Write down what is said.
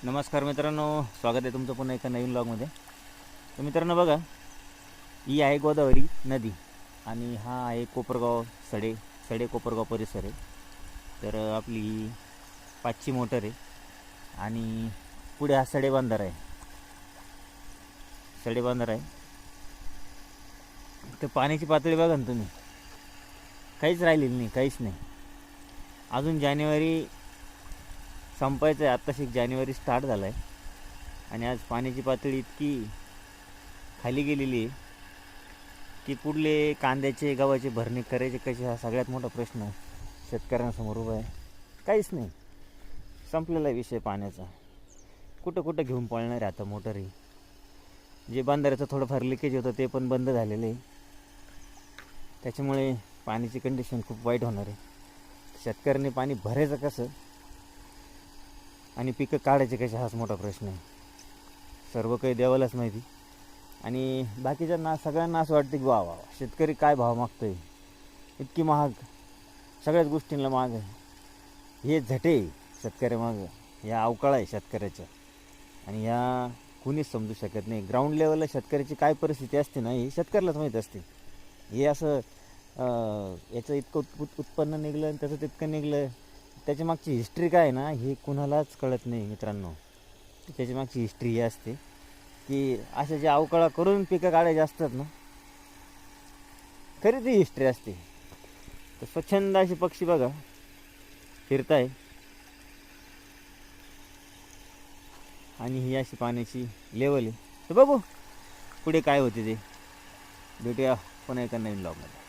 नमस्कार मित्रांनो, स्वागत आहे तुमचं पुन्हा एका नवीन ब्लॉगमध्ये. तर मित्रांनो बघा, ही आहे गोदावरी नदी आणि हा आहे कोपरगाव सडे कोपरगाव परिसर आहे. तर आपली ही 5ची मोटर आहे आणि पुढे हा सडेबांधार आहे. तर पाण्याची पातळी बघा ना तुम्ही, काहीच राहिलेली नाही, काहीच नाही. अजून जानेवारी संपायचं आहे, आत्ताशी जानेवारी स्टार्ट झाला आहे आणि आज पाण्याची पातळी इतकी खाली गेलेली आहे की पुढले कांद्याचे गव्हाचे भरणे करायचे कसे, हा सगळ्यात मोठा प्रश्न शेतकऱ्यांसमोर उभा आहे. काहीच नाही, संपलेला विषय पाण्याचा. कुठं कुठं घेऊन पळणार आहे आता मोटरही. जे बंधाऱ्याचं थोडंफार लिकेज होतं ते पण बंद झालेलं आहे. त्याच्यामुळे पाण्याची कंडिशन खूप वाईट होणार आहे. शेतकऱ्यांनी पाणी भरायचं कसं आणि पिकं काढायचे कसे, हाच मोठा प्रश्न आहे. सर्व काही देवालाच माहिती. आणि बाकीच्यांना सगळ्यांना असं वाटतं की वा वा शेतकरी काय भाव मागतो आहे, इतकी महाग, सगळ्याच गोष्टींना महाग आहे. हे झटे शेतकऱ्यामागं, या अवकाळा आहे शेतकऱ्याच्या आणि या कुणीच समजू शकत नाही. ग्राउंड लेवलला शेतकऱ्याची काय परिस्थिती असते ना, हे शेतकऱ्यालाच माहीत असते. हे असं याचं इतकं उत्पन्न निघलं आणि त्याचं तितकं निघलं, त्याच्या मागची हिस्ट्री काय आहे ना, हे कुणालाच कळत नाही मित्रांनो. त्याच्या मागची हिस्ट्री ही असते की अशा जे अवकाळा करून पिकं काढायचे असतात ना, खरी ती हिस्ट्री असते. तर स्वच्छंद असे पक्षी बघा फिरताय आणि ही अशी पाण्याची लेवल आहे. तर बघू पुढे काय होते ते. भेटूया पुन्हा एका नवीन ब्लॉगमध्ये.